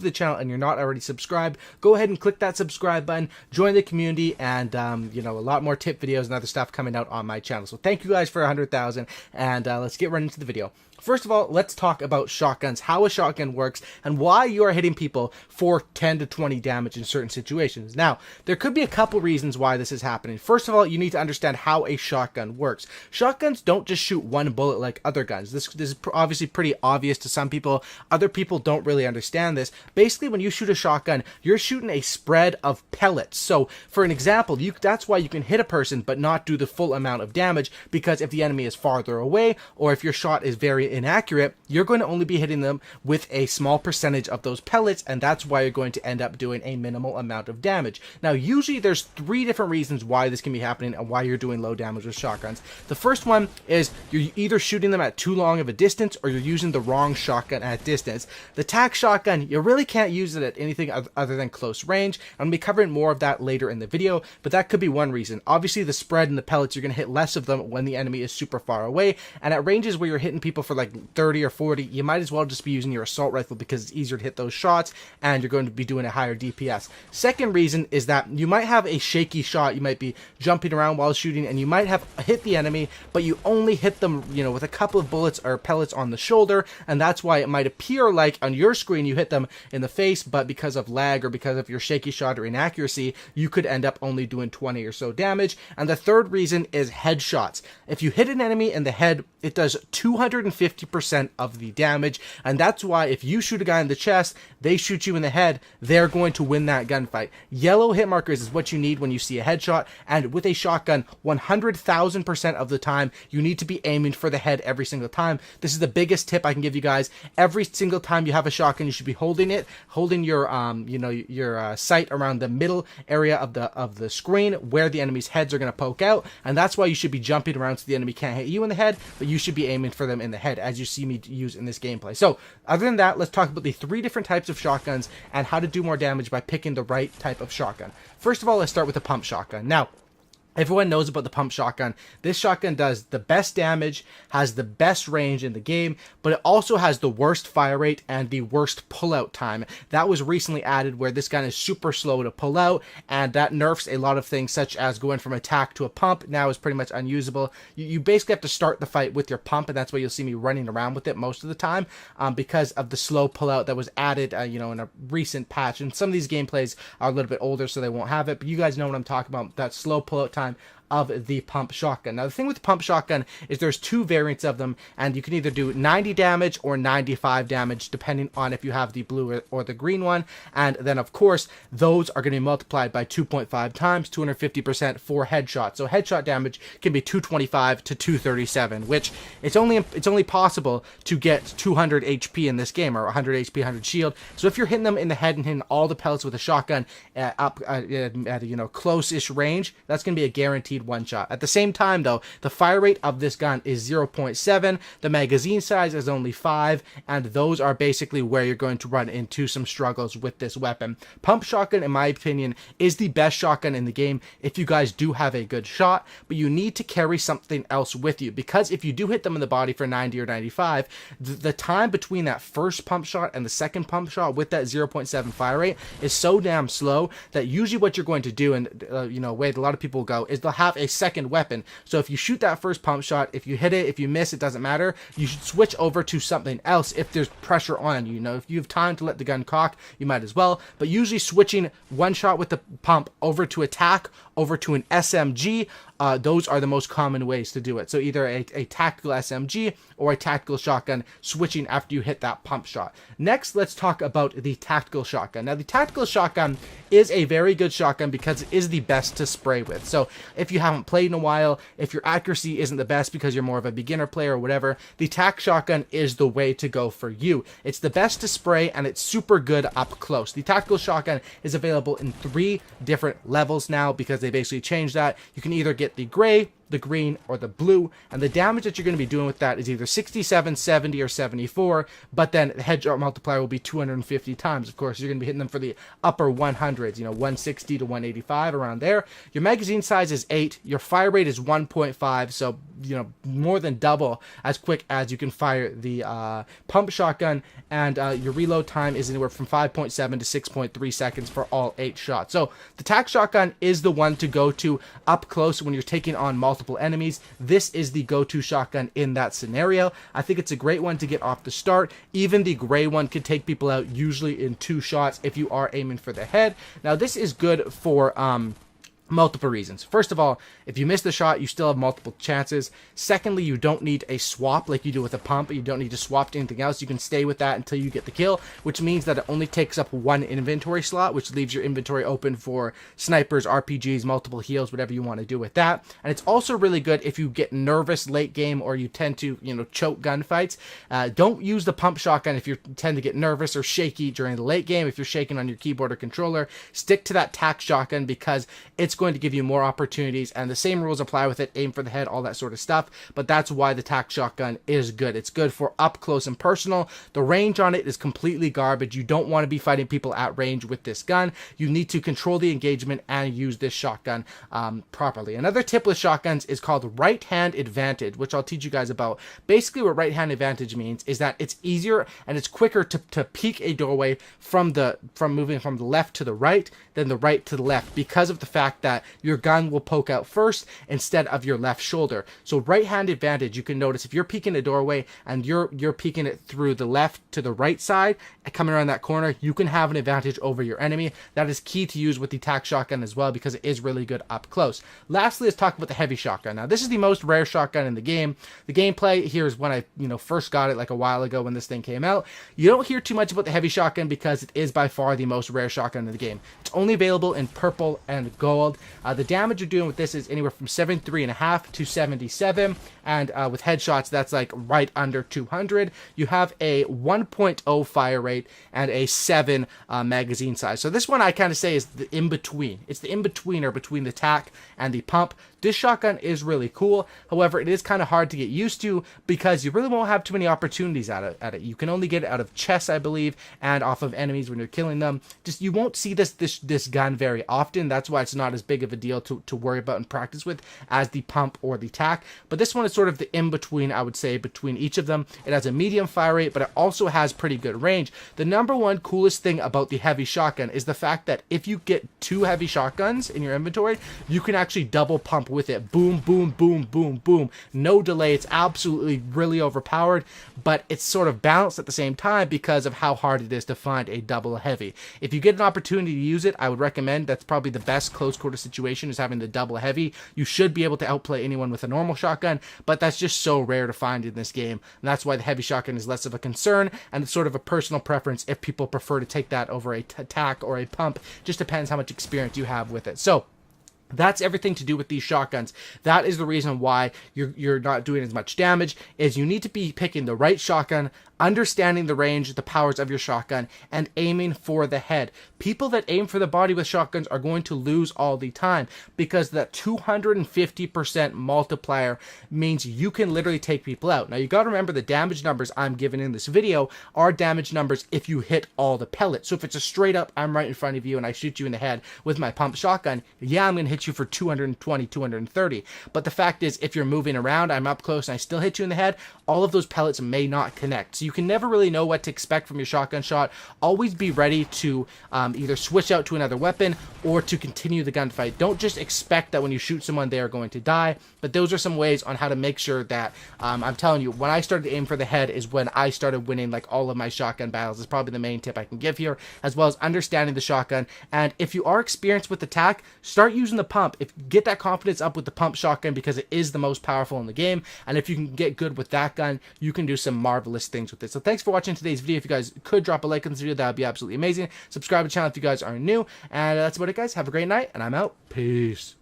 to the channel and you're not already subscribed, go ahead and click that subscribe button, join the community, and you know, a lot more tip videos and other stuff coming out on my channel. So thank you guys for 100,000, and let's get right into the video. First of all, let's talk about shotguns, how a shotgun works, and why you are hitting people for 10 to 20 damage in certain situations. Now, there could be a couple reasons why this is happening. First of all, you need to understand how a shotgun works. Shotguns don't just shoot one bullet like other guns. This is obviously pretty obvious to some people. Other people don't really understand this. Basically, when you shoot a shotgun, you're shooting a spread of pellets. So, for an example, that's why you can hit a person but not do the full amount of damage, because if the enemy is farther away, or if your shot is very inaccurate, you're going to only be hitting them with a small percentage of those pellets, and that's why you're going to end up doing a minimal amount of damage. Now, usually there's 3 different reasons why this can be happening and why you're doing low damage with shotguns. The first one is you're either shooting them at too long of a distance, or you're using the wrong shotgun at distance. The tac shotgun, you really can't use it at anything other than close range. I'm going to be covering more of that later in the video, but that could be one reason. Obviously, the spread and the pellets, you're going to hit less of them when the enemy is super far away, and at ranges where you're hitting people for like 30 or 40, you might as well just be using your assault rifle because it's easier to hit those shots and you're going to be doing a higher DPS. Second reason is that you might have a shaky shot. You might be jumping around while shooting and you might have hit the enemy, but you only hit them, you know, with a couple of bullets or pellets on the shoulder, and that's why it might appear like on your screen you hit them in the face, but because of lag or because of your shaky shot or inaccuracy, you could end up only doing 20 or so damage. And the third reason is headshots. If you hit an enemy in the head, it does 250% of the damage, and that's why if you shoot a guy in the chest, they shoot you in the head, they're going to win that gunfight. Yellow hit markers is what you need when you see a headshot, and with a shotgun, 100,000% of the time, you need to be aiming for the head every single time. This is the biggest tip I can give you guys. Every single time you have a shotgun, you should be holding your your sight around the middle area of the screen where the enemy's heads are going to poke out, and that's why you should be jumping around so the enemy can't hit you in the head, but you should be aiming for them in the head, as you see me use in this gameplay. So, other than that, let's talk about the 3 different types of shotguns and how to do more damage by picking the right type of shotgun. First of all, let's start with the pump shotgun. Now, everyone knows about the pump shotgun. This shotgun does the best damage, has the best range in the game, but it also has the worst fire rate and the worst pullout time. That was recently added, where this gun is super slow to pull out, and that nerfs a lot of things, such as going from attack to a pump now is pretty much unusable. You basically have to start the fight with your pump, and that's why you'll see me running around with it most of the time, because of the slow pullout that was added in a recent patch. And some of these gameplays are a little bit older, so they won't have it, but you guys know what I'm talking about, that slow pullout time of the pump shotgun. Now, the thing with the pump shotgun is there's 2 variants of them, and you can either do 90 damage or 95 damage, depending on if you have the blue or the green one. And then, of course, those are going to be multiplied by 2.5 times, 250% for headshot. So headshot damage can be 225 to 237, which it's only possible to get 200 HP in this game, or 100 HP, 100 shield. So if you're hitting them in the head and hitting all the pellets with a shotgun up at close-ish range, that's going to be a guaranteed one shot. At the same time, though, the fire rate of this gun is 0.7, the magazine size is only 5, and those are basically where you're going to run into some struggles with this weapon. Pump shotgun, in my opinion, is the best shotgun in the game if you guys do have a good shot, but you need to carry something else with you, because if you do hit them in the body for 90 or 95, the time between that first pump shot and the second pump shot with that 0.7 fire rate is so damn slow that usually what you're going to do, and way a lot of people go, is they'll have a second weapon. So if you shoot that first pump shot, if you hit it, if you miss, it doesn't matter. You should switch over to something else if there's pressure on you. If you have time to let the gun cock, you might as well. But usually switching one shot with the pump over to attack, over to an SMG, those are the most common ways to do it. So either a tactical SMG or a tactical shotgun, switching after you hit that pump shot. Next, let's talk about the tactical shotgun. Now, the tactical shotgun is a very good shotgun because it is the best to spray with. So if you haven't played in a while, if your accuracy isn't the best because you're more of a beginner player or whatever, the tac shotgun is the way to go for you. It's the best to spray, and it's super good up close. The tactical shotgun is available in 3 different levels now because they basically changed that. You can either get the gray, the green, or the blue, and the damage that you're going to be doing with that is either 67, 70, or 74, but then the headshot multiplier will be 250 times. Of course, you're going to be hitting them for the upper 100s, 160 to 185, around there. Your magazine size is 8, your fire rate is 1.5, so, more than double as quick as you can fire the pump shotgun, and your reload time is anywhere from 5.7 to 6.3 seconds for all 8 shots. So the tac shotgun is the one to go to up close when you're taking on multiple enemies. This is the go-to shotgun in that scenario. I think it's a great one to get off the start. Even the gray one could take people out usually in 2 shots if you are aiming for the head. Now this is good for multiple reasons. First of all, if you miss the shot, you still have multiple chances. Secondly, you don't need a swap like you do with a pump. You don't need to swap to anything else. You can stay with that until you get the kill, which means that it only takes up 1 inventory slot, which leaves your inventory open for snipers, RPGs, multiple heals, whatever you want to do with that. And it's also really good if you get nervous late game or you tend to, choke gunfights. Don't use the pump shotgun if you tend to get nervous or shaky during the late game. If you're shaking on your keyboard or controller, stick to that tac shotgun because it's going to give you more opportunities, and the same rules apply with it. Aim for the head, all that sort of stuff, but that's why the tac shotgun is good. It's good for up close and personal. The range on it is completely garbage. You don't want to be fighting people at range with this gun. You need to control the engagement and use this shotgun properly. Another tip with shotguns is called right hand advantage, which I'll teach you guys about. Basically what right hand advantage means is that it's easier and it's quicker to peek a doorway from moving from the left to the right than the right to the left, because of the fact that your gun will poke out first instead of your left shoulder. So right hand advantage, you can notice if you're peeking a doorway and you're peeking it through the left to the right side and coming around that corner, you can have an advantage over your enemy. That is key to use with the tac shotgun as well, because it is really good up close. Lastly, let's talk about the heavy shotgun. Now this is the most rare shotgun in the game. The gameplay here is when I first got it like a while ago when this thing came out. You don't hear too much about the heavy shotgun because it is by far the most rare shotgun in the game. It's only available in purple and gold. The damage you're doing with this is anywhere from 73.5 to 77, and with headshots that's like right under 200. You have a 1.0 fire rate and a 7 magazine size. So this one I kind of say is the in-between. It's the in-betweener between the tac and the pump. This shotgun is really cool. However, it is kind of hard to get used to because you really won't have too many opportunities at it. You can only get it out of chests, I believe, and off of enemies when you're killing them. Just you won't see this gun very often. That's why it's not as big of a deal to worry about and practice with as the pump or the tac. But this one is sort of the in-between, I would say, between each of them. It has a medium fire rate, but it also has pretty good range. The number one coolest thing about the heavy shotgun is the fact that if you get 2 heavy shotguns in your inventory, you can actually double pump with it. Boom, boom, boom, boom, boom. No delay. It's absolutely really overpowered, but it's sort of balanced at the same time because of how hard it is to find a double heavy. If you get an opportunity to use it, I would recommend. That's probably the best close quarter situation, is having the double heavy. You should be able to outplay anyone with a normal shotgun, but that's just so rare to find in this game. And that's why the heavy shotgun is less of a concern, and it's sort of a personal preference if people prefer to take that over a tac or a pump. Just depends how much experience you have with it. So that's everything to do with these shotguns. That is the reason why you're not doing as much damage, is you need to be picking the right shotgun, understanding the range, the powers of your shotgun, and aiming for the head. People that aim for the body with shotguns are going to lose all the time because that 250% multiplier means you can literally take people out. Now you got to remember the damage numbers I'm giving in this video are damage numbers if you hit all the pellets. So if it's a straight up, I'm right in front of you and I shoot you in the head with my pump shotgun, yeah, I'm going to hit you for 220, 230. But the fact is, if you're moving around, I'm up close and I still hit you in the head, all of those pellets may not connect. So you can never really know what to expect from your shotgun shot. Always be ready to either switch out to another weapon or to continue the gunfight. Don't just expect that when you shoot someone they are going to die, but those are some ways on how to make sure that, I'm telling you, when I started to aim for the head is when I started winning like all of my shotgun battles. Is probably the main tip I can give here, as well as understanding the shotgun. And if you are experienced with the tac, start using the pump. Get that confidence up with the pump shotgun because it is the most powerful in the game, and if you can get good with that gun, you can do some marvelous things with it. So thanks for watching today's video. If you guys could drop a like on this video, that would be absolutely amazing. Subscribe to the channel if you guys are new, and that's about it, guys. Have a great night, and I'm out. Peace.